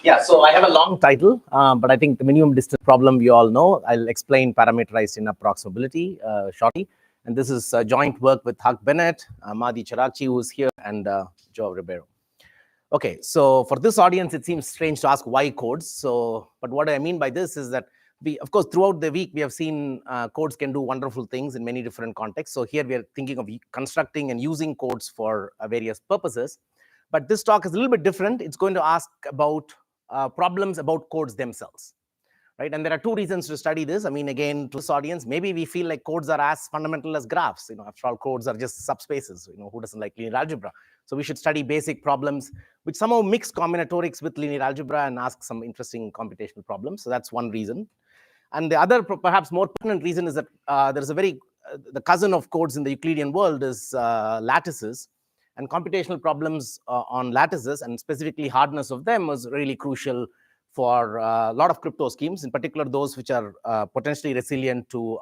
Yeah, so I have a long title, but I think the minimum distance problem we all know. I'll explain parameterized inapproximability shortly. And this is joint work with Huck Bennett, Mahdi Chiragchi, who is here, and Joe Ribeiro. Okay, so for this audience, it seems strange to ask why codes. So, but what I mean by this is that we, of course, throughout the week, we have seen codes can do wonderful things in many different contexts. So here we are thinking of constructing and using codes for various purposes. But this talk is a little bit different. It's going to ask about problems about codes themselves, right? And there are two reasons to study this. I mean, again, to this audience, maybe we feel like codes are as fundamental as graphs. After all, codes are just subspaces. Who doesn't like linear algebra? So we should study basic problems which somehow mix combinatorics with linear algebra and ask some interesting computational problems. So that's one reason. And the other, perhaps more pertinent reason is that there's a the cousin of codes in the Euclidean world is lattices. And computational problems on lattices, and specifically hardness of them, was really crucial for a lot of crypto schemes, in particular those which are potentially resilient to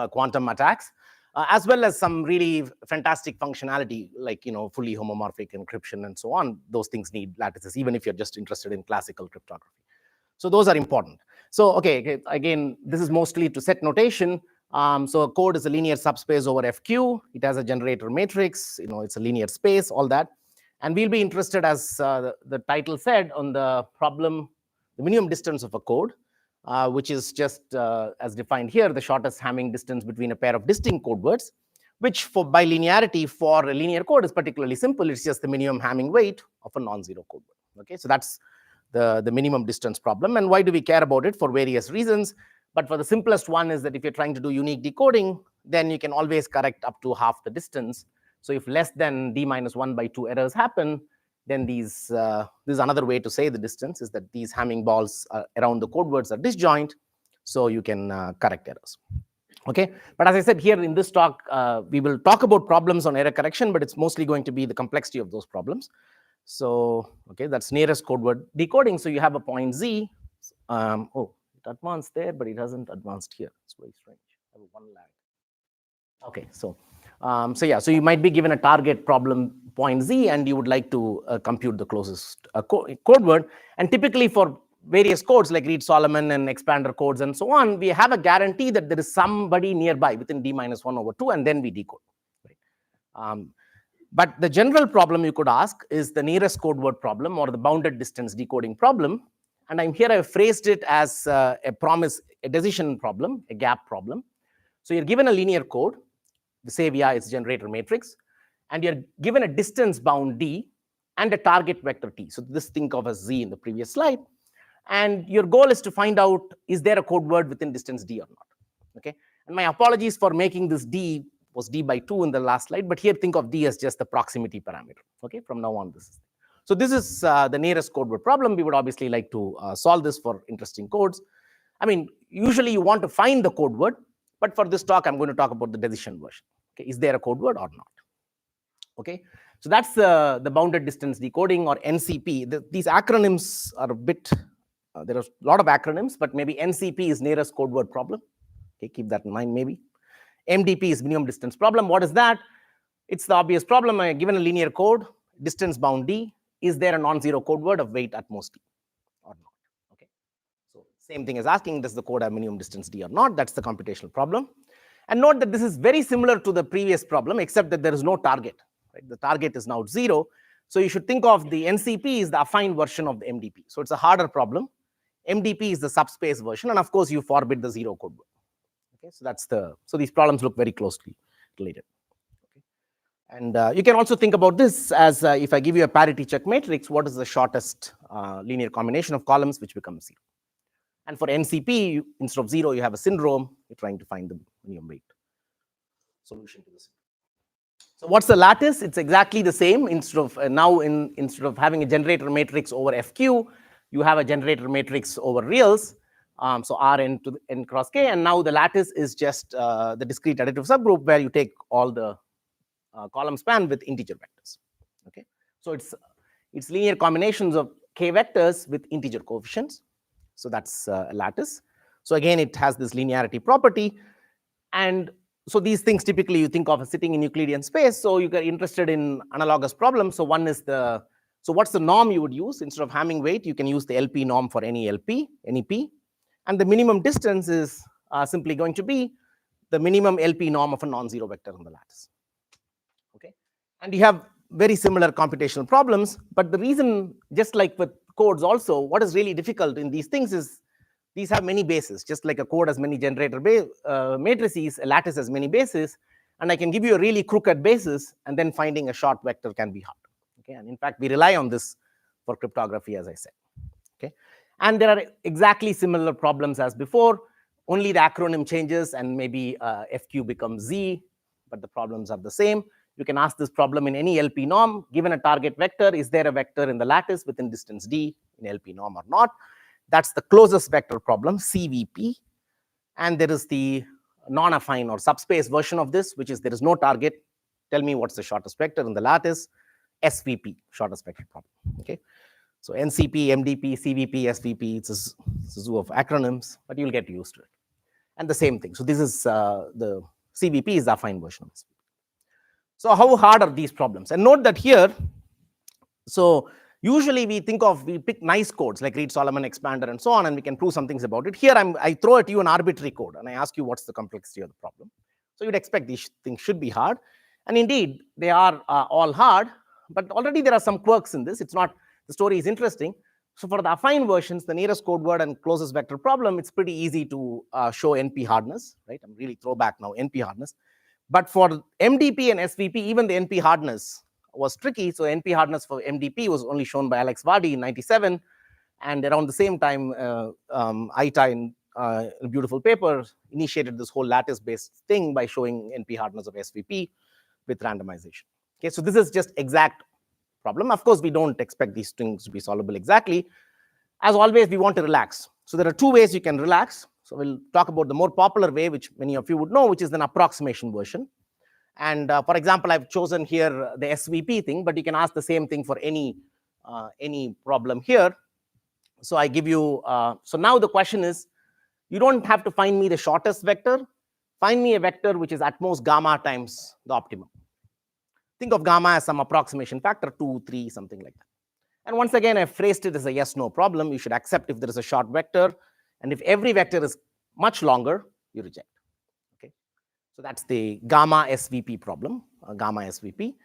quantum attacks, as well as some really fantastic functionality like fully homomorphic encryption and so on. Those things need lattices, even if you're just interested in classical cryptography. So those are important. So okay, again, this is mostly to set notation. So a code is a linear subspace over FQ. It has a generator matrix. It's a linear space, all that. And we'll be interested, as the title said, on the problem, the minimum distance of a code, which is just as defined here, the shortest Hamming distance between a pair of distinct code words, which by linearity for a linear code is particularly simple. It's just the minimum Hamming weight of a non-zero code word. Okay, so that's the minimum distance problem. And why do we care about it? For various reasons. But for the simplest one is that if you're trying to do unique decoding, then you can always correct up to half the distance. So if less than d minus 1 by 2 errors happen, then this is another way to say the distance, is that these Hamming balls around the code words are disjoint, so you can correct errors. Okay, but as I said here in this talk, we will talk about problems on error correction, but it's mostly going to be the complexity of those problems. So, okay, that's nearest code word decoding. So you have a point Z. Oh, it advanced there, but it hasn't advanced here. It's very strange. I have one lag. Okay, so so you might be given a target problem point Z, and you would like to compute the closest code word. And typically for various codes like Reed-Solomon and expander codes and so on, we have a guarantee that there is somebody nearby within d minus 1 over 2, and then we decode. Right? But the general problem you could ask is the nearest code word problem, or the bounded distance decoding problem. And I've phrased it as a decision problem, a gap problem. So you're given a linear code, say via its generator matrix, and you're given a distance bound D and a target vector T. So this think of as Z in the previous slide. And your goal is to find out, is there a code word within distance D or not? Okay. And my apologies for making this D was d by 2 in the last slide, but here think of d as just the proximity parameter. Okay, from now on, this is. So this is the nearest code word problem. We would obviously like to solve this for interesting codes. I mean, usually you want to find the code word, but for this talk, I'm going to talk about the decision version. Okay, is there a code word or not? Okay, so that's the bounded distance decoding, or NCP. These acronyms are a bit, there are a lot of acronyms, but maybe NCP is nearest code word problem. Okay, keep that in mind maybe. MDP is minimum distance problem. What is that? It's the obvious problem. Given a linear code, distance bound D, is there a non-zero code word of weight at most D or not? Okay. So same thing as asking, does the code have minimum distance D or not? That's the computational problem. And note that this is very similar to the previous problem, except that there is no target. Right? The target is now 0. So you should think of the NCP is the affine version of the MDP. So it's a harder problem. MDP is the subspace version, and of course you forbid the zero code word. Okay, so these problems look very closely related. Okay. And you can also think about this as if I give you a parity check matrix, what is the shortest linear combination of columns which becomes 0? And for NCP, instead of 0, you have a syndrome. You're trying to find the minimum weight solution to this. So what's the lattice? It's exactly the same. Instead of having a generator matrix over FQ, you have a generator matrix over reals. So Rn to the n cross k, and now the lattice is just the discrete additive subgroup where you take all the column span with integer vectors. Okay, so it's linear combinations of k vectors with integer coefficients. So that's a lattice. So again, it has this linearity property, and so these things typically you think of as sitting in Euclidean space. So you get interested in analogous problems. So one is So what's the norm you would use? Instead of Hamming weight, you can use the LP norm for any LP, any P. And the minimum distance is simply going to be the minimum LP norm of a non-zero vector in the lattice. Okay, and you have very similar computational problems, but the reason, just like with codes also, what is really difficult in these things is these have many bases. Just like a code has many generator matrices, a lattice has many bases, and I can give you a really crooked basis, and then finding a short vector can be hard. Okay, and in fact, we rely on this for cryptography, as I said. Okay, and there are exactly similar problems as before, only the acronym changes, and maybe FQ becomes Z, but the problems are the same. You can ask this problem in any LP norm. Given a target vector, is there a vector in the lattice within distance D in LP norm or not? That's the closest vector problem, CVP. And there is the non-affine or subspace version of this, which is there is no target. Tell me what's the shortest vector in the lattice, SVP, shortest vector problem. Okay, so NCP, MDP, CVP, SVP, it's a zoo of acronyms, but you'll get used to it. And the same thing. So this is the CVP is the affine version of this. So how hard are these problems? And note that here, so usually we pick nice codes like Reed-Solomon expander and so on, and we can prove some things about it. Here I throw at you an arbitrary code and I ask you what's the complexity of the problem. So you'd expect these things should be hard. And indeed, they are all hard, but already there are some quirks in this. It's not, the story is interesting. So for the affine versions, the nearest code word and closest vector problem, it's pretty easy to show NP hardness, right? I'm really throwback now, NP hardness. But for MDP and SVP, even the NP hardness was tricky. So NP hardness for MDP was only shown by Alex Vardy in 97. And around the same time, Aita in a beautiful paper initiated this whole lattice-based thing by showing NP hardness of SVP with randomization. Okay, so this is just exact problem. Of course, we don't expect these things to be solvable exactly. As always, we want to relax. So there are two ways you can relax. So we'll talk about the more popular way, which many of you would know, which is an approximation version. And for example, I've chosen here the SVP thing, but you can ask the same thing for any problem here. So I give you, so now the question is, you don't have to find me the shortest vector. Find me a vector which is at most gamma times the optimum. Think of gamma as some approximation factor, 2, 3, something like that. And once again, I phrased it as a yes-no problem. You should accept if there is a short vector. And if every vector is much longer, you reject. Okay, so that's the gamma SVP problem, gamma SVP.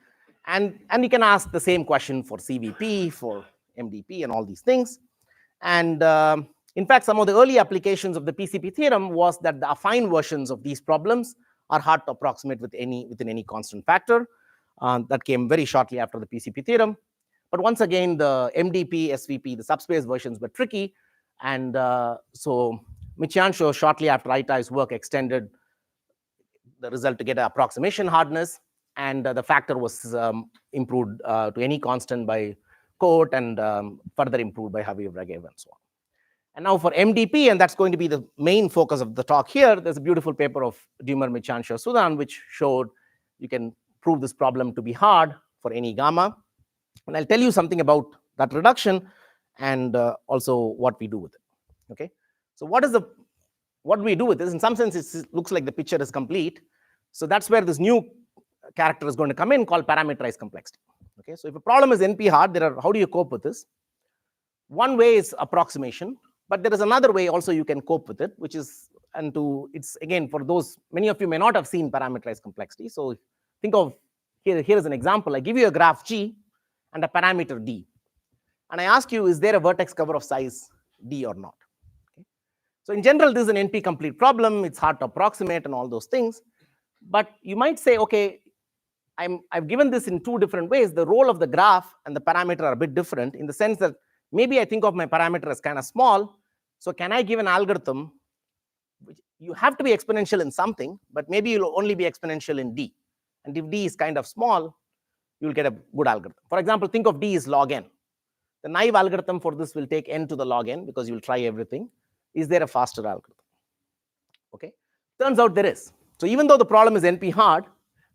And you can ask the same question for CVP, for MDP, and all these things. And in fact, some of the early applications of the PCP theorem was that the affine versions of these problems are hard to approximate within any constant factor. That came very shortly after the PCP theorem. But once again, the MDP, SVP, the subspace versions were tricky. And so Michiansho, shortly after Aitai's work, extended the result to get an approximation hardness. And the factor was improved to any constant by Cote and further improved by Javier Regev and so on. And now for MDP, and that's going to be the main focus of the talk here, there's a beautiful paper of Dumer, Michiansho, Sudan, which showed you can prove this problem to be hard for any gamma. And I'll tell you something about that reduction and also what we do with it. Okay, so what do we do with this? In some sense, it looks like the picture is complete. So that's where this new character is going to come in called parameterized complexity. Okay, so if a problem is NP hard, how do you cope with this? One way is approximation, but there is another way also you can cope with it, which is, it's again, for those, many of you may not have seen parameterized complexity. So think of, here is an example. I give you a graph G and a parameter D. And I ask you, is there a vertex cover of size D or not? Okay. So in general, this is an NP-complete problem. It's hard to approximate and all those things. But you might say, okay, I've given this in two different ways. The role of the graph and the parameter are a bit different in the sense that maybe I think of my parameter as kind of small. So can I give an algorithm, which you have to be exponential in something, but maybe you'll only be exponential in D. And if D is kind of small, you'll get a good algorithm. For example, think of D is log n. The naive algorithm for this will take n to the log n because you'll try everything. Is there a faster algorithm? Okay, turns out there is. So even though the problem is NP hard,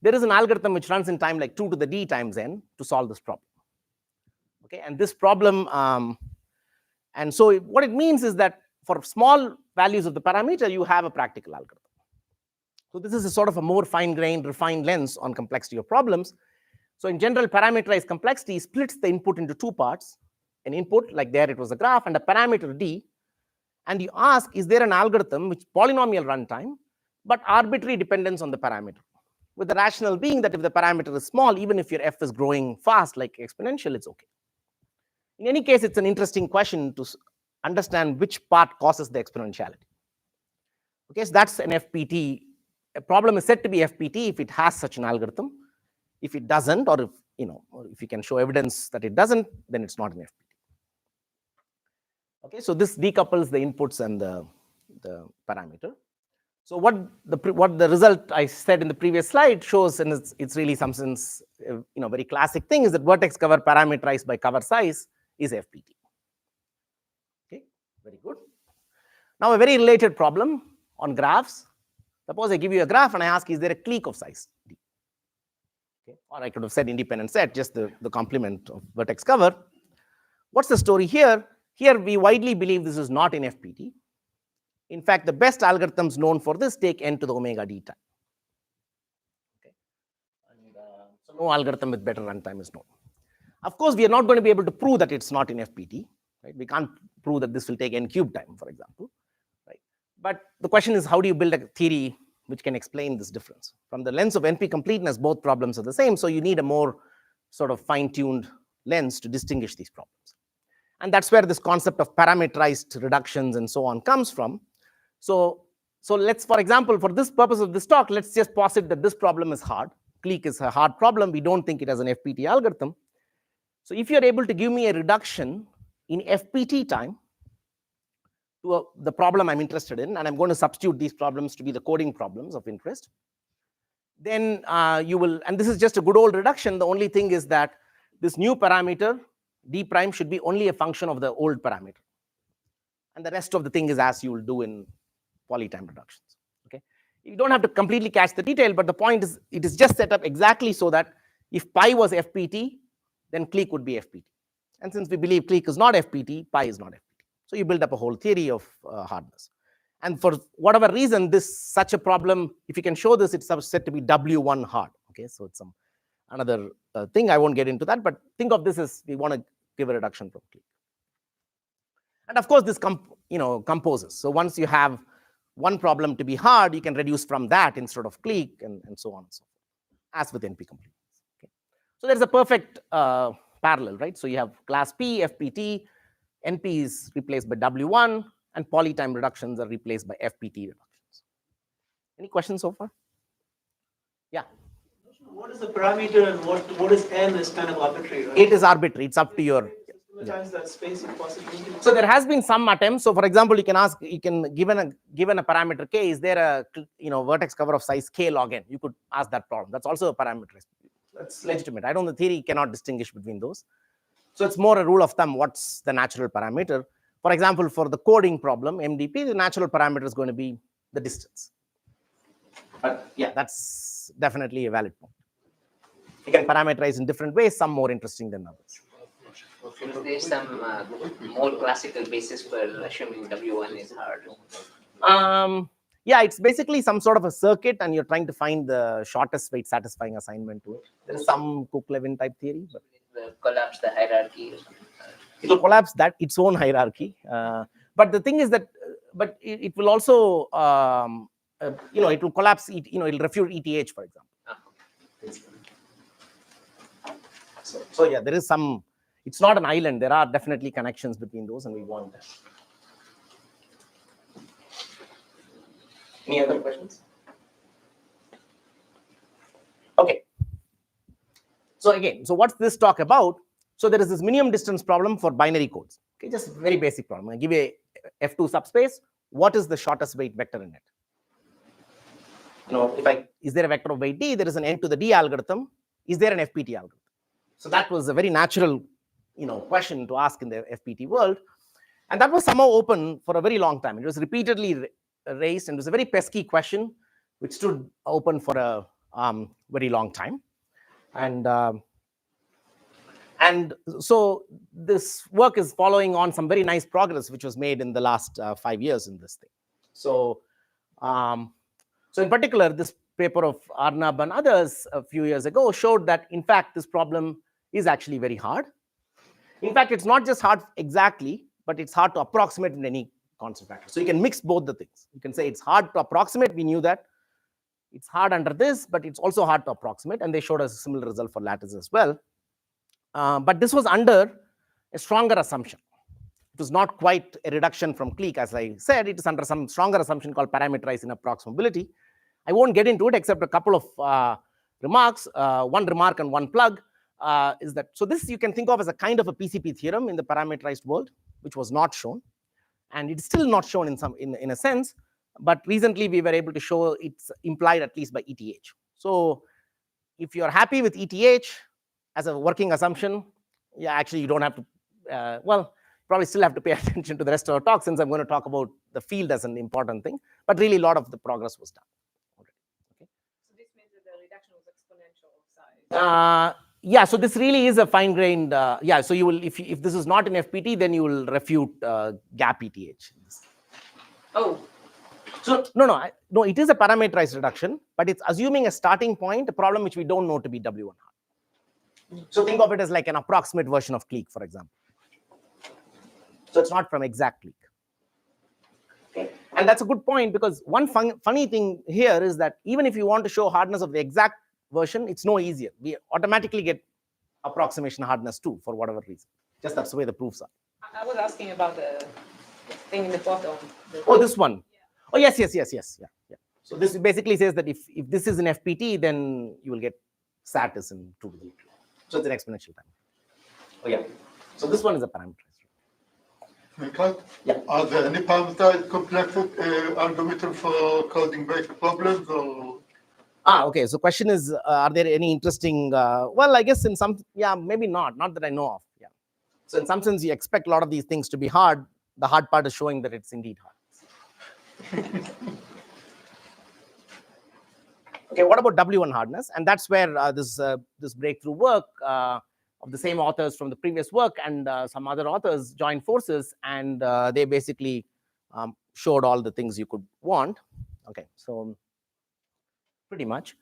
there is an algorithm which runs in time like 2 to the d times n to solve this problem. Okay, and this problem, and so what it means is that for small values of the parameter, you have a practical algorithm. So this is a sort of a more fine-grained, refined lens on complexity of problems. So in general, parameterized complexity splits the input into two parts, an input, like there it was a graph, and a parameter d. And you ask, is there an algorithm which polynomial runtime, but arbitrary dependence on the parameter? With the rationale being that if the parameter is small, even if your f is growing fast like exponential, it's okay. In any case, it's an interesting question to understand which part causes the exponentiality. Okay, so that's an FPT. A problem is said to be FPT if it has such an algorithm. If it doesn't, or if you can show evidence that it doesn't, then it's not an FPT. Okay, so this decouples the inputs and the parameter. So what the result I said in the previous slide shows, and it's really some sense, very classic thing, is that vertex cover parameterized by cover size is FPT. Okay, very good. Now a very related problem on graphs. Suppose I give you a graph and I ask, is there a clique of size D? Okay. Or I could have said independent set, just the complement of vertex cover. What's the story here? Here we widely believe this is not in FPT. In fact, the best algorithms known for this take n to the omega d time. Okay. And, so no algorithm with better runtime is known. Of course, we are not going to be able to prove that it's not in FPT. Right? We can't prove that this will take n cube time, for example. Right? But the question is, how do you build a theory which can explain this difference? From the lens of NP completeness, both problems are the same, so you need a more sort of fine-tuned lens to distinguish these problems. And that's where this concept of parameterized reductions and so on comes from. So let's, for example, for this purpose of this talk, let's just posit that this problem is hard. Clique is a hard problem. We don't think it has an FPT algorithm. So if you're able to give me a reduction in FPT time to the problem I'm interested in, and I'm going to substitute these problems to be the coding problems of interest, then you will, and this is just a good old reduction. The only thing is that this new parameter, d prime, should be only a function of the old parameter. And the rest of the thing is as you will do in polytime reductions. Okay, you don't have to completely catch the detail, but the point is it is just set up exactly so that if pi was FPT, then clique would be FPT. And since we believe clique is not FPT, pi is not FPT. So you build up a whole theory of hardness. And for whatever reason, such a problem, if you can show this, it's said to be W1 hard. Okay, so it's another thing. I won't get into that, but think of this as we want to give a reduction from clique. And of course, this composes. So once you have one problem to be hard, you can reduce from that instead of clique, and so on and so forth, as with NP completeness. Okay. So there's a perfect parallel, right? So you have class P, FPT, NP is replaced by W1, and polytime reductions are replaced by FPT reductions. Any questions so far? Yeah. What is the parameter and what is n is kind of arbitrary, right? It is arbitrary. It's up to your. That space of possibility. So there has been some attempts. So for example, you can ask, given a parameter k, is there a vertex cover of size k log n? You could ask that problem. That's also a parameter. That's legitimate. I don't know, the theory cannot distinguish between those. So it's more a rule of thumb. What's the natural parameter? For example, for the coding problem, MDP, the natural parameter is going to be the distance. But yeah, that's definitely a valid point. You can parameterize in different ways, some more interesting than others. Is there some more classical basis for assuming W1 is hard? Yeah, it's basically some sort of a circuit, and you're trying to find the shortest weight satisfying assignment to it. There is some Cook-Levin type theory, but collapse the hierarchy. It will collapse its own hierarchy. But the thing is that, but it will also, it will collapse. It will refute ETH, for example. So yeah, there is some. It's not an island. There are definitely connections between those, and we want that. Any other questions? Okay. So again, so what's this talk about? So there is this minimum distance problem for binary codes. Okay, just very basic problem. I give you a F2 subspace. What is the shortest weight vector in it? Is there a vector of weight d? There is an n to the d algorithm. Is there an FPT algorithm? So that was a very natural, question to ask in the FPT world, and that was somehow open for a very long time. It was repeatedly raised, and it was a very pesky question, which stood open for a very long time, and so this work is following on some very nice progress, which was made in the last 5 years in this thing. So in particular, this paper of Arnab and others a few years ago showed that, in fact, this problem is actually very hard. In fact, it's not just hard exactly, but it's hard to approximate in any constant factor. So you can mix both the things. You can say it's hard to approximate. We knew that. It's hard under this, but it's also hard to approximate. And they showed us a similar result for lattice as well. But this was under a stronger assumption. It was not quite a reduction from clique, as I said. It is under some stronger assumption called parameterized inapproximability. I won't get into it except a couple of remarks. One remark and one plug is that, so this you can think of as a kind of a PCP theorem in the parameterized world, which was not shown. And it's still not shown in a sense. But recently we were able to show it's implied at least by ETH. So if you're happy with ETH as a working assumption, yeah, actually you don't have to, well, probably still have to pay attention to the rest of our talk, since I'm going to talk about the field as an important thing. But really a lot of the progress was done. Okay. So this means that the reduction was exponential of size. Yeah, so this really is a fine-grained, yeah, so you will, if this is not an FPT, then you will refute gap ETH. Oh. So no, it is a parameterized reduction, but it's assuming a starting point, a problem which we don't know to be W1 hard. So think of it as like an approximate version of clique, for example. So it's not from exact clique. Okay. And that's a good point, because one funny thing here is that even if you want to show hardness of the exact version, it's no easier. We automatically get approximation hardness too, for whatever reason. Just that's the way the proofs are. I was asking about the thing in the bottom. Oh, this one. Oh, yes. Yeah. So this basically says that if this is an FPT, then you will get SAT in 2 to the 3. So it's an exponential time. Oh, yeah. So this one is a parameterized. Yeah. Are there any parameterized complex algorithm for coding-based problems? Or? Okay. So question is, are there any interesting? Well, I guess in some, yeah, maybe not that I know of. Yeah. So in some sense, you expect a lot of these things to be hard. The hard part is showing that it's indeed hard. Okay, what about W1 hardness? And that's where this breakthrough work of the same authors from the previous work and some other authors joined forces, and they basically showed all the things you could want. Okay, so pretty much.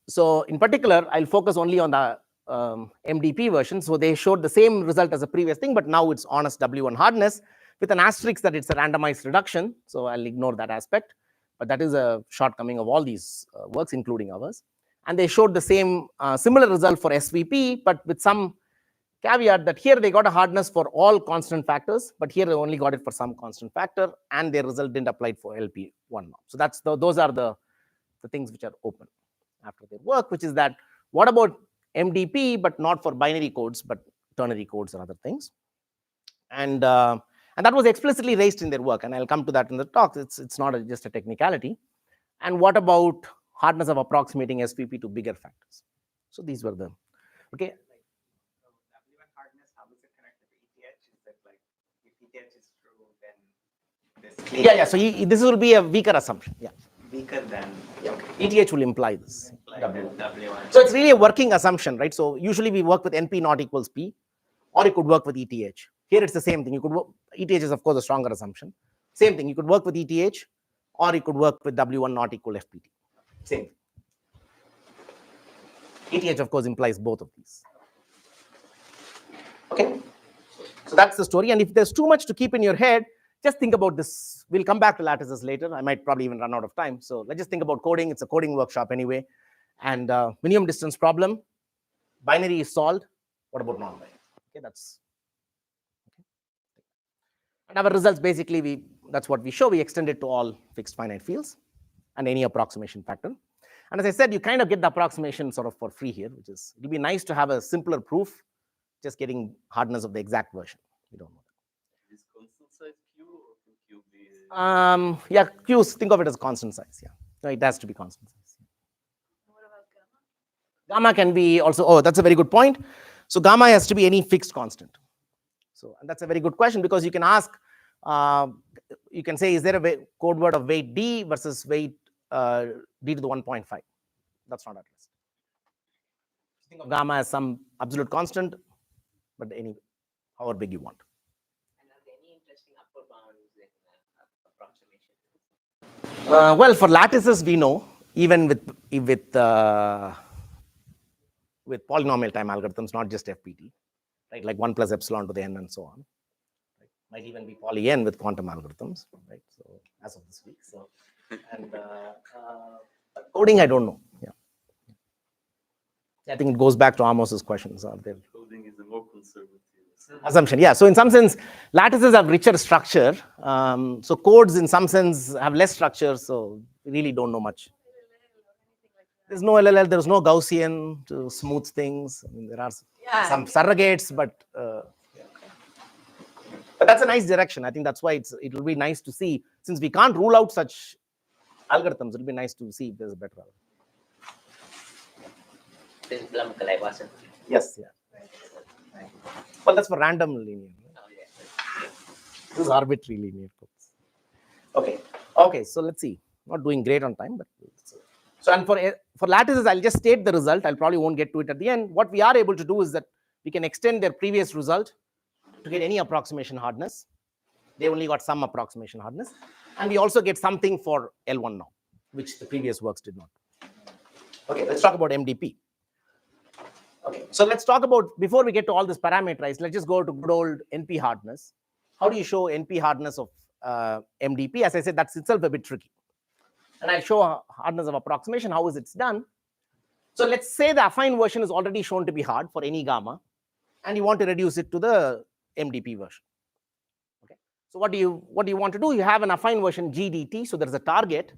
So in particular, I'll focus only on the MDP version. So they showed the same result as the previous thing, but now it's honest W1 hardness, with an asterisk that it's a randomized reduction. So I'll ignore that aspect. But that is a shortcoming of all these works, including ours. And they showed the same similar result for SVP, but with some caveat that here they got a hardness for all constant factors, but here they only got it for some constant factor, and their result didn't apply for LP1 norm. So that's those are the things which are open after their work, which is that what about MDP, but not for binary codes, but ternary codes or other things. And that was explicitly raised in their work, and I'll come to that in the talk. It's not just a technicality. And what about hardness of approximating SVP to bigger factors? So these were the, okay. W1 hardness, how does it connect to ETH? Is that like, if ETH is true, then this Yeah. So this will be a weaker assumption. Yeah. weaker than ETH will imply this. W1. So it's really a working assumption, right? So usually we work with NP not equals P, or it could work with ETH. Here it's the same thing. You could work, ETH is of course a stronger assumption. Same thing. You could work with ETH, or you could work with W1 not equal FPT. Same thing. ETH of course implies both of these. Okay. So that's the story. And if there's too much to keep in your head, just think about this. We'll come back to lattices later. I might probably even run out of time. So let's just think about coding. It's a coding workshop anyway. And minimum distance problem. Binary is solved. What about non-binary? Okay, that's okay. And our results basically that's what we show. We extend it to all fixed finite fields and any approximation factor. And as I said, you kind of get the approximation sort of for free here, which is, it'll be nice to have a simpler proof, just getting hardness of the exact version. We don't know that. Is constant size Q or can Q be? Yeah, Q's, think of it as constant size. Yeah, no, it has to be constant size. What about gamma? Gamma can be also, oh, that's a very good point. So gamma has to be any fixed constant. So, and that's a very good question, because you can ask, you can say, is there a code word of weight D versus weight D to the 1.5? That's not at rest. Think of gamma as some absolute constant, but any, however big you want. And are there any interesting upper bounds in approximation? Well, for lattices, we know. even with polynomial time algorithms, not just FPT, right? Like 1 plus epsilon to the n and so on. Right? Might even be poly n with quantum algorithms, right? So as of this week. So and coding, I don't know. Yeah, I think it goes back to Amos's questions. Are there Coding is a more conservative assumption? Yeah. So in some sense, lattices have richer structure. So codes, in some sense, have less structure. So we really don't know much. There's no LLL, there's no Gaussian to smooth things. I mean, there are some surrogates, but that's a nice direction. I think that's why it will be nice to see, since we can't rule out such algorithms, it'll be nice to see if there's a better algorithm. This Blum Kalaivasan. Yes, yeah. Well, that's for random linear. Oh, yeah. This is arbitrary linear codes. Okay, so let's see. Not doing great on time, but so, and for lattices, I'll just state the result. I'll probably won't get to it at the end. What we are able to do is that we can extend their previous result to get any approximation hardness. They only got some approximation hardness. And we also get something for L1 now, which the previous works did not. Okay, let's talk about MDP. Okay, so let's talk about, before we get to all this parameterized, let's just go to good old NP hardness. How do you show NP hardness of MDP? As I said, that's itself a bit tricky. And I'll show hardness of approximation. How is it done? So let's say the affine version is already shown to be hard for any gamma, and you want to reduce it to the MDP version. Okay. So what do you want to do? You have an affine version G dt. So there's a target,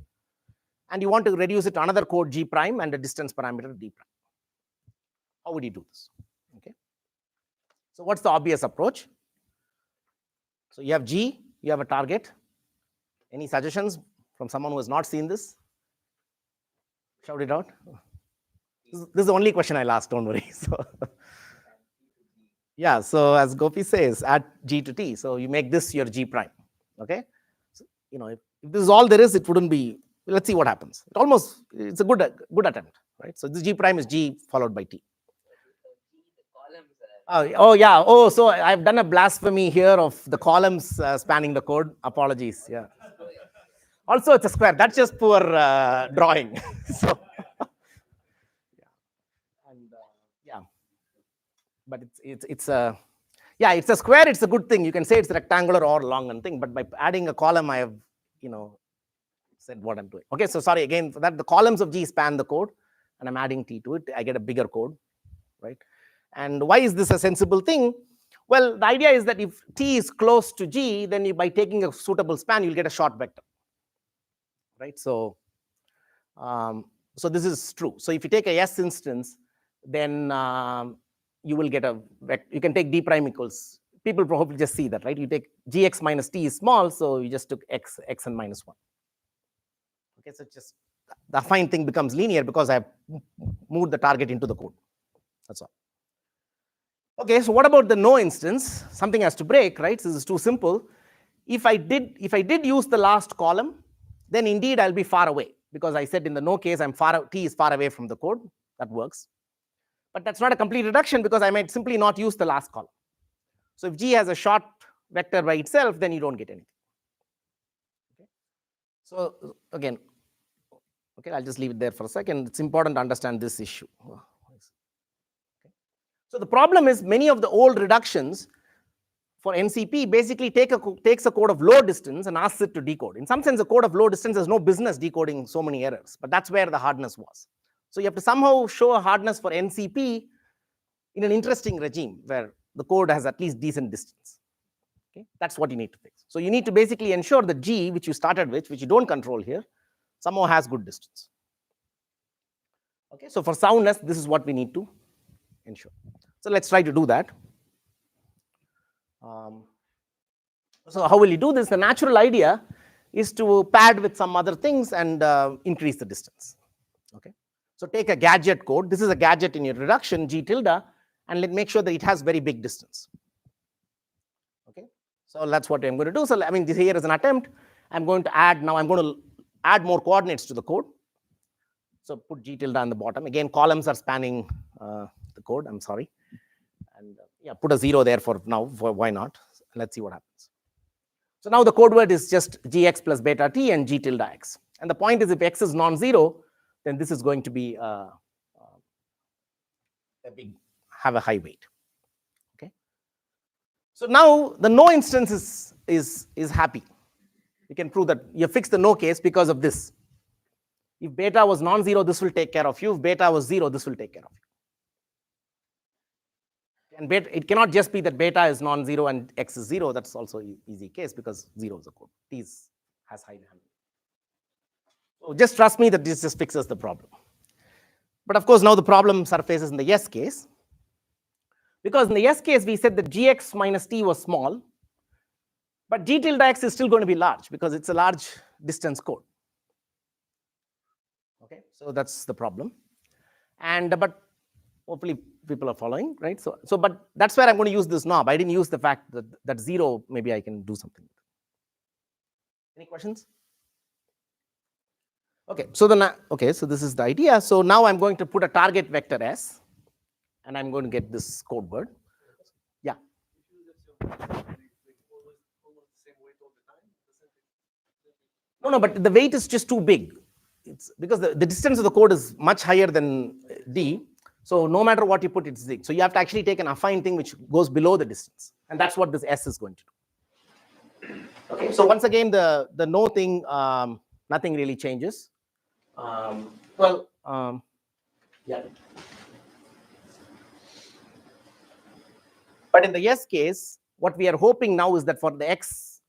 and you want to reduce it to another code G prime and a distance parameter D prime. How would you do this? Okay. So what's the obvious approach? So you have G, you have a target. Any suggestions from someone who has not seen this? Shout it out. This is the only question I'll ask, don't worry. So, yeah, so as Gopi says, add G to T. So you make this your G prime. Okay. So, if this is all there is, it wouldn't be, let's see what happens. It's a good attempt, right? So this G prime is G followed by T. Oh yeah. Oh, so I've done a blasphemy here of the columns spanning the code. Apologies. Yeah. Also, it's a square. That's just poor drawing. So, yeah. But it's a square. It's a good thing. You can say it's rectangular or long and thing. But by adding a column, I have said what I'm doing. Okay. So sorry again for that. The columns of G span the code, and I'm adding T to it. I get a bigger code, right? And why is this a sensible thing? Well, the idea is that if T is close to G, then by taking a suitable span, you'll get a short vector, right? So, so this is true. So if you take a S instance, then you will get a vector. You can take D prime equals, people probably just see that, right? You take Gx minus T is small, so you just took xn minus 1. Okay, so just the affine thing becomes linear because I have moved the target into the code. That's all. Okay, so what about the no instance? Something has to break, right? So this is too simple. If I did use the last column, then indeed I'll be far away, because I said in the no case T is far away from the code. That works. But that's not a complete reduction, because I might simply not use the last column. So if G has a short vector by itself, then you don't get anything. Okay. So again, okay, I'll just leave it there for a second. It's important to understand this issue. So the problem is many of the old reductions for NCP basically takes a code of low distance and asks it to decode. In some sense, a code of low distance has no business decoding so many errors, but that's where the hardness was. So you have to somehow show a hardness for NCP in an interesting regime where the code has at least decent distance. Okay, that's what you need to fix. So you need to basically ensure that G, which you started with, which you don't control here, somehow has good distance. Okay, so for soundness, this is what we need to ensure. So let's try to do that. So how will you do this? The natural idea is to pad with some other things and increase the distance. Okay. So take a gadget code. This is a gadget in your reduction, G tilde, and let's make sure that it has very big distance. Okay. So that's what I'm going to do. So I mean, this here is an attempt. I'm going to add more coordinates to the code. So put G tilde on the bottom. Again, columns are spanning the code. I'm sorry. And yeah, put a 0 there for now. Why not? Let's see what happens. So now the code word is just Gx plus beta t and G tilde x. And the point is, if x is non-zero, then this is going to be have a high weight. Okay. So now the no instance is happy. You can prove that you fix the no case because of this. If beta was non-zero, this will take care of you. If beta was 0, this will take care of you. And beta, it cannot just be that beta is non-zero and x is 0. That's also an easy case because 0 is a code. T has high value. So just trust me that this just fixes the problem. But of course, now the problem surfaces in the yes case. Because in the yes case, we said that gx minus t was small. But g tilde x is still going to be large because it's a large distance code. Okay, so that's the problem. And but hopefully people are following, right? So but that's where I'm going to use this knob. I didn't use the fact that 0, maybe I can do something. Any questions? Okay, so so this is the idea. So now I'm going to put a target vector S, and I'm going to get this code word. Yeah. No, but the weight is just too big. It's because the distance of the code is much higher than d. So no matter what you put, it's big. So you have to actually take an affine thing which goes below the distance, and that's what this S is going to do. Okay. So once again, the no thing, nothing really changes. Yeah. But in the yes case, what we are hoping now is that for the x,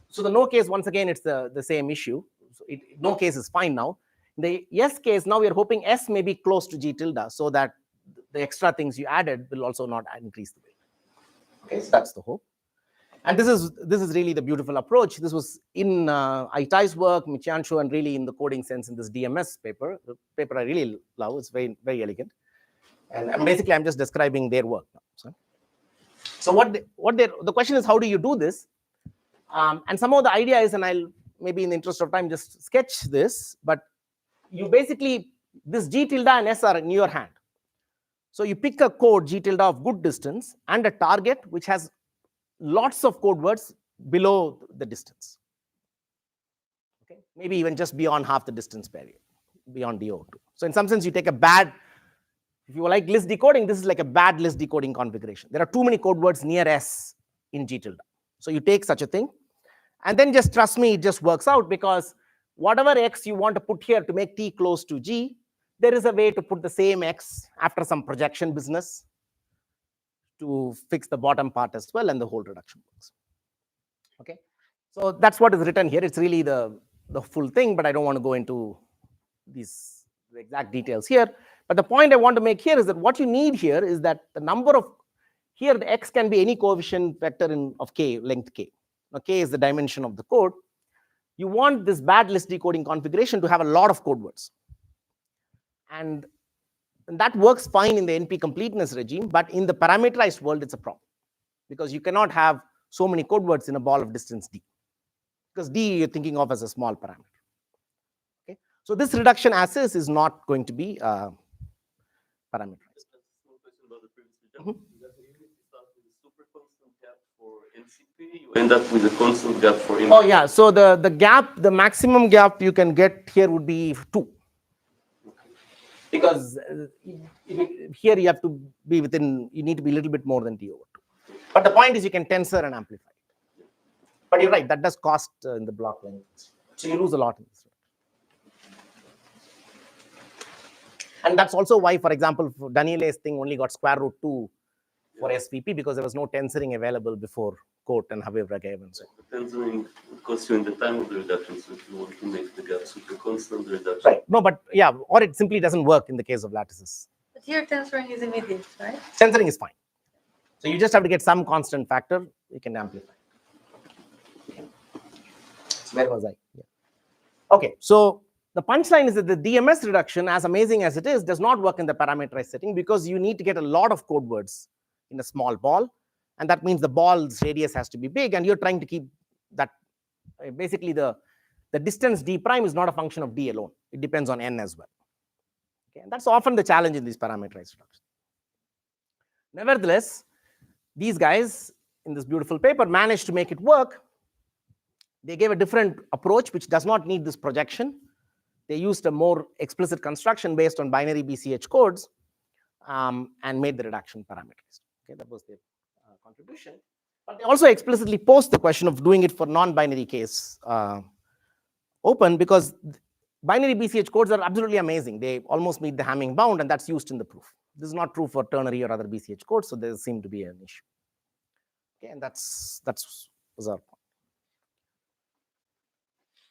so the no case, once again, it's the same issue. So no case is fine now. In the yes case, now we are hoping S may be close to G tilde so that the extra things you added will also not increase the weight. Okay, so that's the hope. And this is really the beautiful approach. This was in Aitai's work, Michianshu, and really in the coding sense in this DMS paper. The paper I really love. It's very, very elegant. And basically, I'm just describing their work now. So the question is, how do you do this? And somehow the idea is, and I'll maybe in the interest of time just sketch this, but you basically, this G tilde and S are in your hand. So you pick a code G tilde of good distance and a target which has lots of code words below the distance. Okay, maybe even just beyond half the distance barrier, beyond DO2. So in some sense, you take a bad, if you like list decoding, this is like a bad list decoding configuration. There are too many code words near S in G tilde. So you take such a thing, and then just trust me, it just works out because whatever x you want to put here to make t close to g, there is a way to put the same x after some projection business to fix the bottom part as well, and the whole reduction works. Okay, so that's what is written here. It's really the full thing, but I don't want to go into the exact details here. But the point I want to make here is that what you need here is that the number of, here the x can be any coefficient vector of k, length k. Now k is the dimension of the code. You want this bad list decoding configuration to have a lot of code words. And that works fine in the NP completeness regime, but in the parameterized world, it's a problem. Because you cannot have so many code words in a ball of distance d. Because d you're thinking of as a small parameter. Okay? So this reduction as is not going to be parameterized. You end up with a constant gap for input. Oh yeah, so the gap, the maximum gap you can get here would be 2. Because here you have to be within, you need to be a little bit more than d/2. But the point is you can tensor and amplify. But you're right, that does cost in the block length. So you lose a lot in this. And that's also why, for example, Daniele's thing only got square root 2 for SVP because there was no tensoring available before Cote and Habiba gave and so on. The tensoring costs you in the time of the reduction, so if you want to make the gap super constant, the reduction. Right. No, but yeah, or it simply doesn't work in the case of lattices. But here tensoring is immediate, right? Tensoring is fine. So you just have to get some constant factor, you can amplify. Where was I? Yeah. Okay, so the punchline is that the DMS reduction, as amazing as it is, does not work in the parameterized setting because you need to get a lot of code words in a small ball. And that means the ball's radius has to be big, and you're trying to keep that. Basically, the distance d prime is not a function of d alone. It depends on n as well. Okay, and that's often the challenge in these parameterized reductions. Nevertheless, these guys in this beautiful paper managed to make it work. They gave a different approach which does not need this projection. they used a more explicit construction based on binary BCH codes and made the reduction parameterized. Okay, that was their contribution. But they also explicitly posed the question of doing it for non-binary case open, because binary BCH codes are absolutely amazing. They almost meet the Hamming bound, and that's used in the proof. This is not true for ternary or other BCH codes, so there seemed to be an issue. Okay, and that's was our point.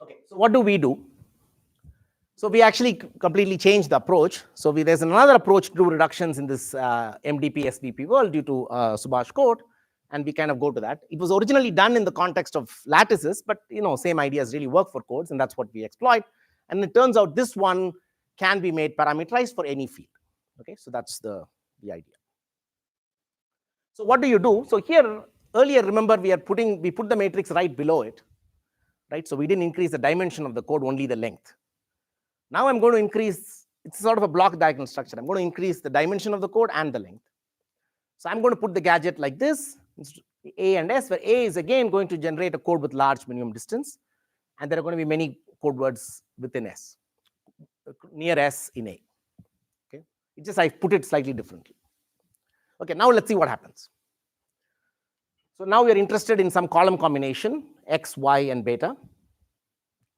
Okay, so what do we do? So we actually completely changed the approach. So there's another approach to do reductions in this MDP SVP world due to Subhash code, and we kind of go to that. It was originally done in the context of lattices, but same ideas really work for codes, and that's what we exploit. And it turns out this one can be made parameterized for any field. Okay, so that's the idea. So what do you do? So here, earlier, remember, we put the matrix right below it, right? So we didn't increase the dimension of the code, only the length. Now I'm going to increase, it's sort of a block diagonal structure. I'm going to increase the dimension of the code and the length. So I'm going to put the gadget like this, A and S, where A is again going to generate a code with large minimum distance, and there are going to be many code words within S, near S in A. Okay, it's just I put it slightly differently. Okay, now let's see what happens. So now we are interested in some column combination, X, Y, and beta.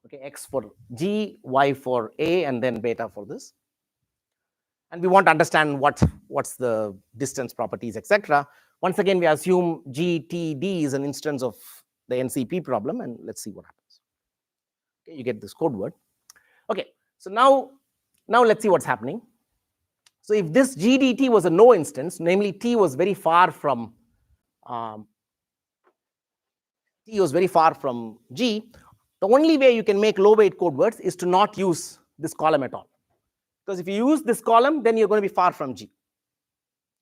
Okay, X for G, Y for A, and then beta for this. And we want to understand what's the distance properties, etc. Once again, we assume G, T, D is an instance of the NCP problem, and let's see what happens. Okay, you get this code word. Okay, so now let's see what's happening. So if this GDT was a no instance, namely T was very far from G, the only way you can make low weight code words is to not use this column at all. Because if you use this column, then you're going to be far from G.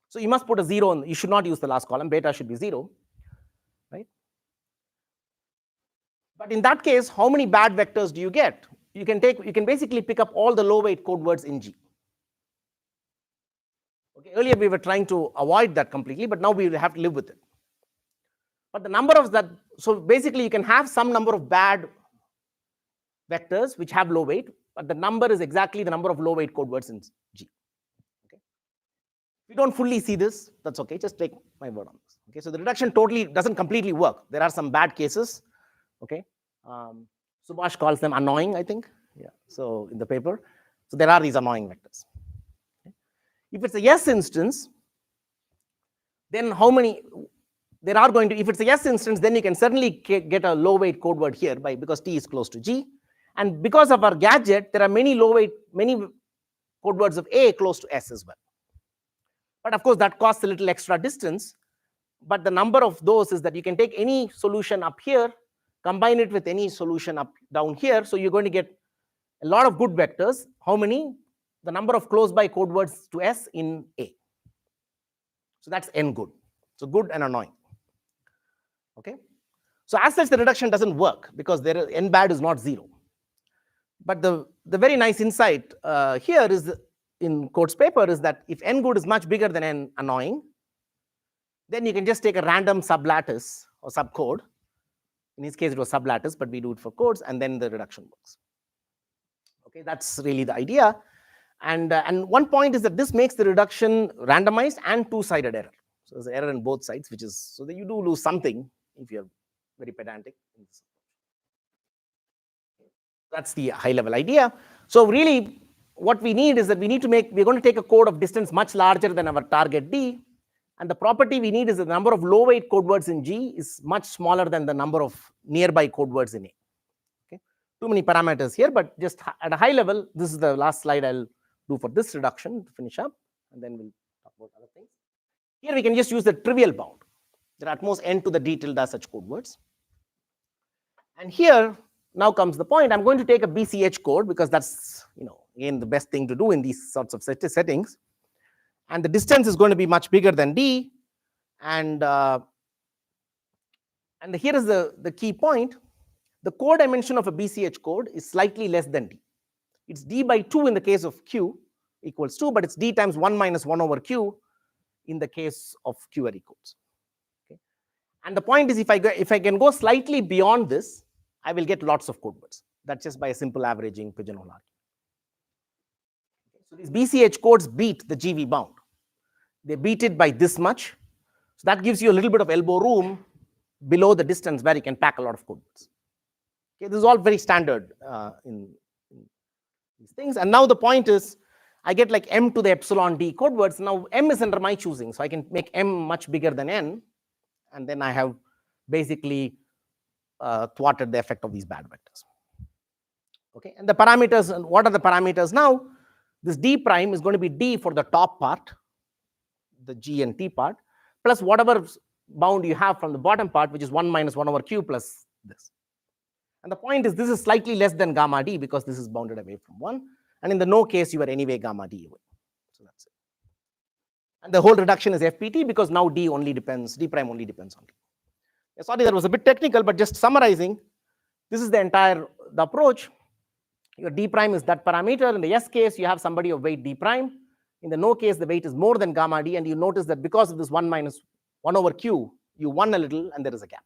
So you must put a 0 on, you should not use the last column, beta should be 0, right? But in that case, how many bad vectors do you get? You can basically pick up all the low weight code words in G. Okay, earlier we were trying to avoid that completely, but now we will have to live with it. But the number of that, so basically you can have some number of bad vectors which have low weight, but the number is exactly the number of low weight code words in G. Okay, if you don't fully see this, that's okay, just take my word on this. Okay, so the reduction totally doesn't completely work. There are some bad cases. Okay, Subhash calls them annoying, I think. Yeah, so in the paper, so there are these annoying vectors. Okay. If it's a yes instance, then how many there are going to, if it's a yes instance, then you can certainly get a low weight code word here because T is close to G. And because of our gadget, there are many code words of A close to S as well. But of course, that costs a little extra distance. But the number of those is that you can take any solution up here, combine it with any solution down here. So you're going to get a lot of good vectors. How many? The number of close by code words to S in A. So that's N good. So good and annoying. Okay. So as such, the reduction doesn't work because N bad is not 0. But the very nice insight here is in Coates' paper is that if N good is much bigger than N annoying, then you can just take a random sublattice or subcode. In his case, it was sublattice, but we do it for codes, and then the reduction works. Okay, that's really the idea. And one point is that this makes the reduction randomized and two-sided error. So there's an error in both sides, which is so that you do lose something if you're very pedantic. That's the high-level idea. So really, what we need is that we're going to take a code of distance much larger than our target D, and the property we need is the number of low-weight code words in G is much smaller than the number of nearby code words in A. Okay, too many parameters here, but just at a high level, this is the last slide I'll do for this reduction to finish up, and then we'll talk about other things. Here we can just use the trivial bound. There are at most n to the d tilde such code words. And here, now comes the point. I'm going to take a BCH code because that's, again, the best thing to do in these sorts of settings. And the distance is going to be much bigger than d. And here is the key point. The core dimension of a BCH code is slightly less than d. It's d by 2 in the case of q equals 2, but it's d times 1 minus 1 over q in the case of query codes. Okay. And the point is, if I can go slightly beyond this, I will get lots of code words. That's just by a simple averaging pigeonhole argument. So these BCH codes beat the GV bound. They beat it by this much. So that gives you a little bit of elbow room below the distance where you can pack a lot of code words. Okay, this is all very standard in these things. And now the point is, I get like m to the epsilon d code words. Now m is under my choosing, so I can make m much bigger than n, and then I have basically thwarted the effect of these bad vectors. Okay, and the parameters, and what are the parameters now? This d prime is going to be d for the top part, the g and t part, plus whatever bound you have from the bottom part, which is 1 minus 1 over q plus this. And the point is, this is slightly less than gamma d because this is bounded away from 1. And in the no case, you are anyway gamma d away. So that's it. And the whole reduction is FPT because now d prime only depends on d. Yeah, sorry, that was a bit technical, but just summarizing, this is the approach. Your d prime is that parameter. In the yes case, you have somebody of weight d prime. In the no case, the weight is more than gamma d, and you notice that because of this 1 minus 1 over q, you won a little, and there is a gap.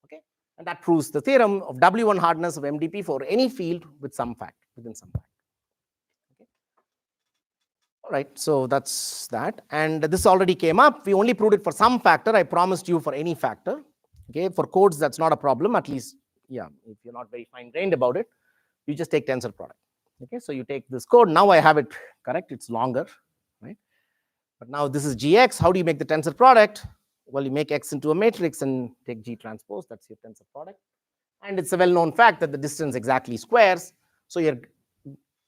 Okay, and that proves the theorem of W1 hardness of MDP for any field with some factor, within some factor. Okay. All right, so that's that, and this already came up. We only proved it for some factor. I promised you for any factor. Okay, for codes, that's not a problem. At least, yeah, if you're not very fine-grained about it, you just take tensor product. Okay, so you take this code. Now I have it correct. It's longer, right? But now this is GX. How do you make the tensor product? Well, you make X into a matrix and take G transpose. That's your tensor product. And it's a well-known fact that the distance exactly squares. So your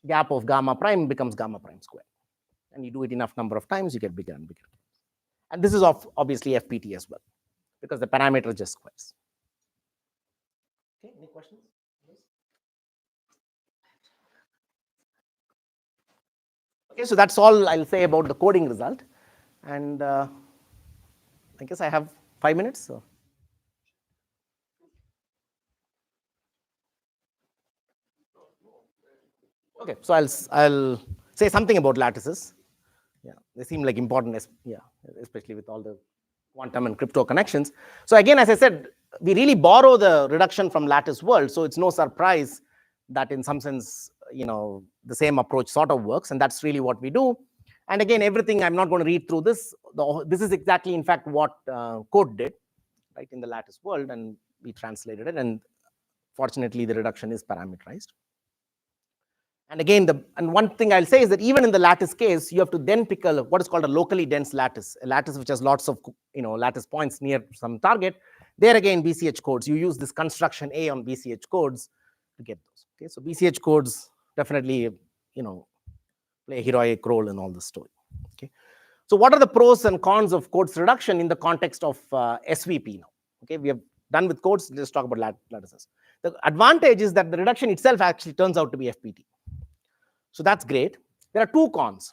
gap of gamma prime becomes gamma prime square. And you do it enough number of times, you get bigger and bigger. And this is obviously FPT as well, because the parameter just squares. Okay, any questions? Okay, so that's all I'll say about the coding result. And I guess I have 5 minutes. So. Okay, so I'll say something about lattices. Yeah, they seem like important, yeah, especially with all the quantum and crypto connections. So again, as I said, we really borrow the reduction from lattice world. So it's no surprise that in some sense, the same approach sort of works, and that's really what we do. And again, everything, I'm not going to read through this. This is exactly, in fact, what code did, right, in the lattice world, and we translated it. And fortunately, the reduction is parameterized. And again, and one thing I'll say is that even in the lattice case, you have to then pick what is called a locally dense lattice, a lattice which has lots of lattice points near some target. There again, BCH codes. You use this construction A on BCH codes to get those. Okay, so BCH codes definitely play a heroic role in all this story. Okay, so what are the pros and cons of codes reduction in the context of SVP now? Okay, we have done with codes. Let's talk about lattices. The advantage is that the reduction itself actually turns out to be FPT. So that's great. There are two cons.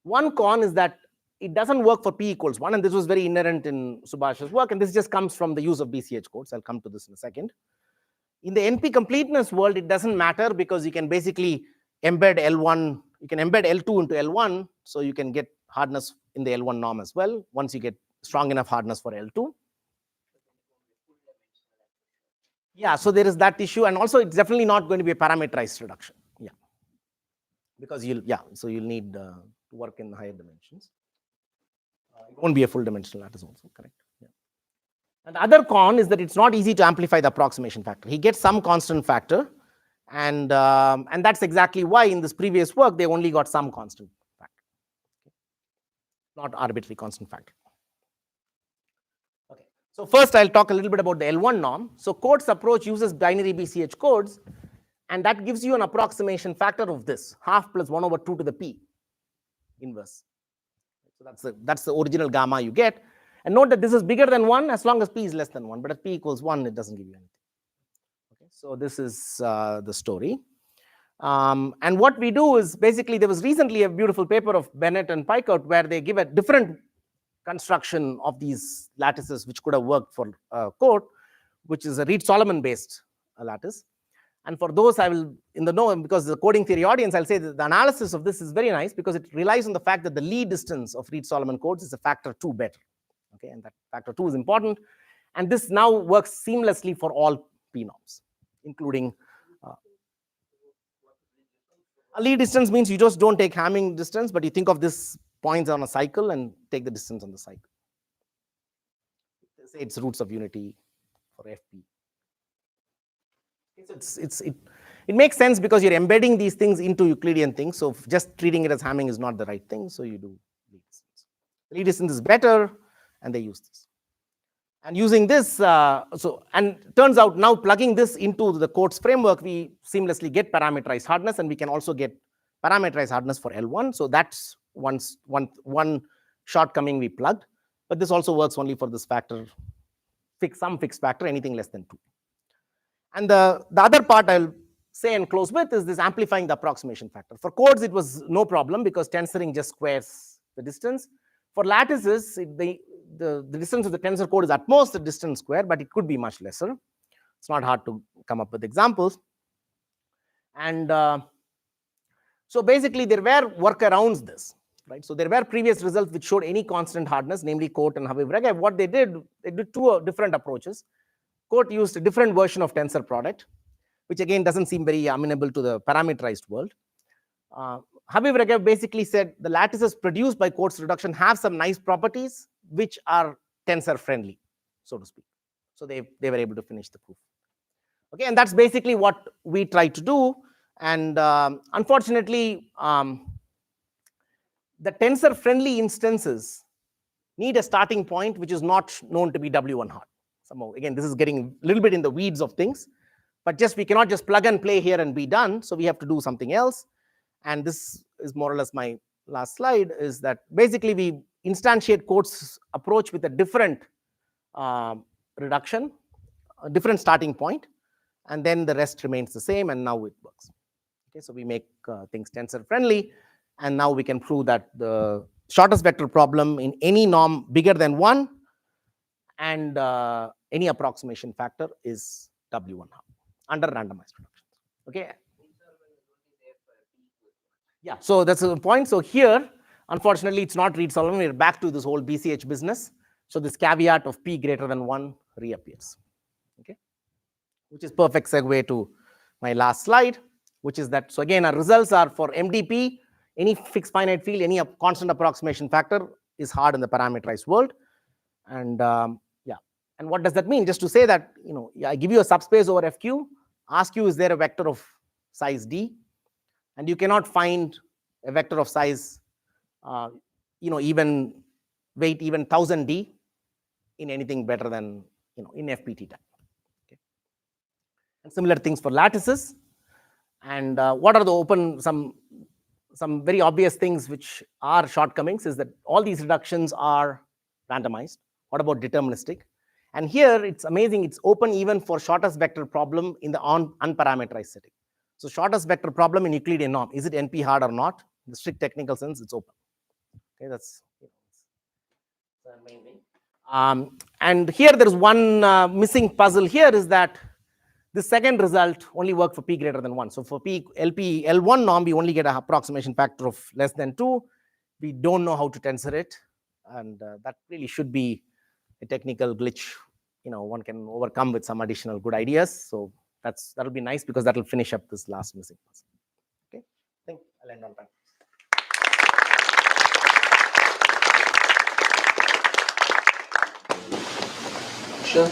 One con is that it doesn't work for p equals 1, and this was very inherent in Subhash's work, and this just comes from the use of BCH codes. I'll come to this in a second. In the NP completeness world, it doesn't matter because you can basically embed L1, you can embed L2 into L1, so you can get hardness in the L1 norm as well, once you get strong enough hardness for L2. Yeah, so there is that issue, and also it's definitely not going to be a parameterized reduction. Yeah, because you'll need to work in higher dimensions. It won't be a full dimensional lattice also, correct? Yeah. And the other con is that it's not easy to amplify the approximation factor. He gets some constant factor, and that's exactly why in this previous work they only got some constant factor, not arbitrary constant factor. Okay, so first I'll talk a little bit about the L1 norm. So Coates' approach uses binary BCH codes, and that gives you an approximation factor of this, half plus 1 over 2 to the p inverse. So that's the original gamma you get. And note that this is bigger than 1 as long as p is less than 1, but if p equals 1, it doesn't give you anything. Okay, so this is the story. And what we do is basically, there was recently a beautiful paper of Bennett and Picot where they give a different construction of these lattices which could have worked for code, which is a Reed-Solomon based lattice. And for those, I will, because the coding theory audience, I'll say that the analysis of this is very nice because it relies on the fact that the Lie distance of Reed-Solomon codes is a factor 2 better. Okay, and that factor 2 is important. And this now works seamlessly for all p norms, including A Lie distance means you just don't take Hamming distance, but you think of this points on a cycle and take the distance on the cycle. Say it's roots of unity for FP. It makes sense because you're embedding these things into Euclidean things. So just treating it as Hamming is not the right thing. So you do Lie distance. Lie distance is better, and they use this. And using this, and turns out now plugging this into the Coates framework, we seamlessly get parameterized hardness, and we can also get parameterized hardness for L1. So that's one shortcoming we plugged. But this also works only for this factor, some fixed factor, anything less than 2. And the other part I'll say and close with is this amplifying the approximation factor. For codes, it was no problem because tensoring just squares the distance. For lattices, the distance of the tensor code is at most a distance square, but it could be much lesser. It's not hard to come up with examples. And so basically, there were workarounds this, right? So there were previous results which showed any constant hardness, namely Coate and Habib-Regev. What they did two different approaches. Coate used a different version of tensor product, which again doesn't seem very amenable to the parameterized world. Habib-Regev basically said the lattices produced by Coates reduction have some nice properties which are tensor friendly, so to speak. So they were able to finish the proof. Okay, and that's basically what we tried to do. And unfortunately, the tensor friendly instances need a starting point which is not known to be W1 hard. Somehow, again, this is getting a little bit in the weeds of things, but we cannot just plug and play here and be done. So we have to do something else. And this is more or less my last slide, is that basically we instantiate Coates' approach with a different reduction, a different starting point, and then the rest remains the same, and now it works. Okay, so we make things tensor friendly, and now we can prove that the shortest vector problem in any norm bigger than 1 and any approximation factor is W1 under randomized reductions. Okay. Yeah, so that's the point. So here, unfortunately, it's not Reed-Solomon. We're back to this whole BCH business. So this caveat of P greater than 1 reappears. Okay, which is perfect segue to my last slide, which is that, so again, our results are for MDP, any fixed finite field, any constant approximation factor is hard in the parameterized world. And and what does that mean? Just to say that, I give you a subspace over FQ, ask you, is there a vector of size D? And you cannot find a vector of size, even 1000 D in anything better than, in FPT time. Okay. And similar things for lattices. And what are the open, some very obvious things which are shortcomings is that all these reductions are randomized. What about deterministic? And here it's amazing, it's open even for shortest vector problem in the unparameterized setting. So shortest vector problem in Euclidean norm, is it NP hard or not? In the strict technical sense, it's open. Okay, that's amazing. And here there's one missing puzzle here is that the second result only works for P greater than 1. So for L1 norm, we only get an approximation factor of less than 2. We don't know how to tensor it. And that really should be a technical glitch, one can overcome with some additional good ideas. So that'll be nice because that'll finish up this last missing puzzle. Okay, I think I'll end on time. Sure.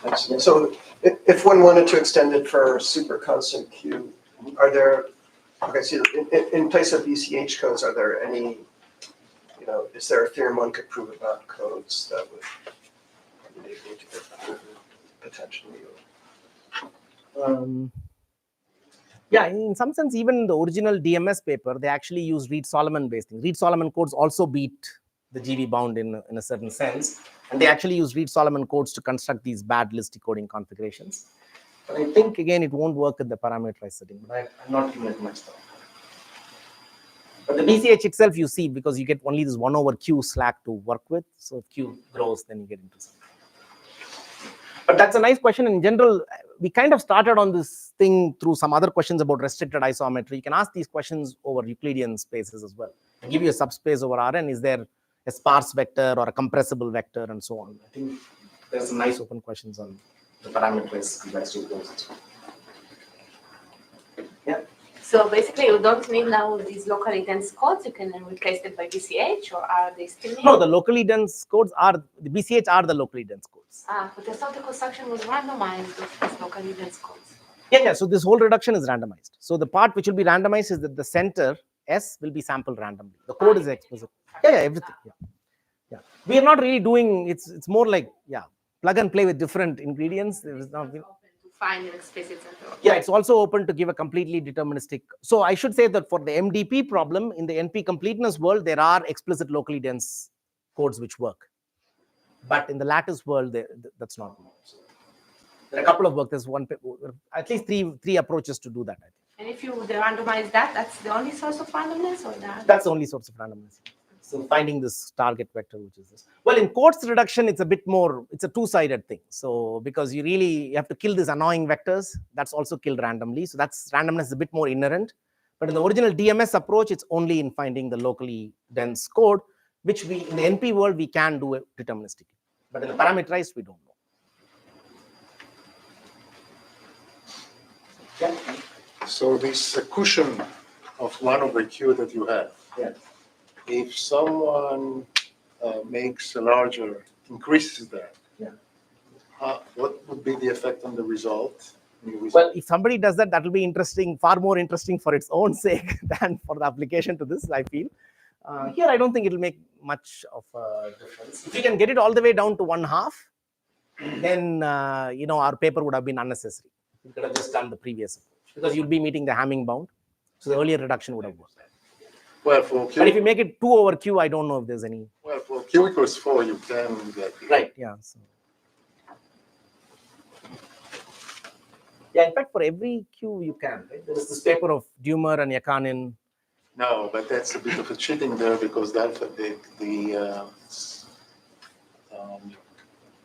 Excellent. So if one wanted to extend it for super constant Q, are there, okay, so in place of BCH codes, are there any, is there a theorem one could prove about codes that would enable you to get that potentially? Yeah, in some sense, even the original DMS paper, they actually use Reed-Solomon based things. Reed-Solomon codes also beat the GV bound in a certain sense. And they actually use Reed-Solomon codes to construct these bad list decoding configurations. But I think, again, it won't work in the parameterized setting. But I'm not giving it much thought. But the BCH itself, you see, because you get only this 1 over Q slack to work with. So if Q grows, then you get into something. But that's a nice question. In general, we kind of started on this thing through some other questions about restricted isometry. You can ask these questions over Euclidean spaces as well. I give you a subspace over Rn. Is there a sparse vector or a compressible vector and so on? I think there's some nice open questions on the parametrized complexity. So basically, you don't need now these locally dense codes. You can replace them by BCH, or are they still needed? No, the locally dense codes are, the BCH are the locally dense codes. But I thought the construction was randomized with these locally dense codes. Yeah. So this whole reduction is randomized. So the part which will be randomized is that the center S will be sampled randomly. The code is explicit. Yeah, everything. Yeah. We are not really doing, it's more like, plug and play with different ingredients. There is not. Open to find an explicit center. Yeah, it's also open to give a completely deterministic. So I should say that for the MDP problem, in the NP completeness world, there are explicit locally dense codes which work. But in the lattice world, that's not. There are a couple of work. There's one, at least three approaches to do that, I think. And if you randomize that, that's the only source of randomness, or that? That's the only source of randomness. So finding this target vector, which is this. Well, in coarse reduction, it's a bit more, it's a two-sided thing. So because you have to kill these annoying vectors, that's also killed randomly. So that's randomness is a bit more inherent. But in the original DMS approach, it's only in finding the locally dense code, which we, in the NP world, we can do it deterministically. But in the parameterized, we don't know. Yeah. So this cushion of 1 over q that you have, Yeah. if someone makes a larger, increases that, what would be the effect on the result? Well, if somebody does that, that will be interesting, far more interesting for its own sake than for the application to this, I feel. Here, I don't think it will make much of a difference. If you can get it all the way down to 1/2, then, our paper would have been unnecessary. You could have just done the previous approach because you'll be meeting the Hamming bound. So the earlier reduction would have worked. Well, for q, But if you make it 2 over q, I don't know if there's any. well, for q equals 4, you can get it. Right. Yeah. So. Yeah. In fact, for every q, you can. Right? There is this paper of Dumer and Yakanin. No, but that's a bit of a cheating there because that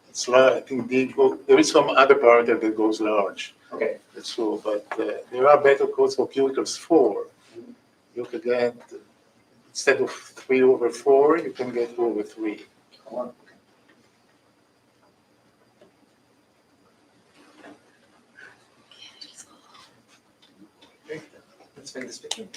it's large. I think there is some other parameter that goes large. Okay. That's true, but there are better codes for q equals 4. You can get, instead of 3 over 4, you can get 2 over 3. Let's make this big.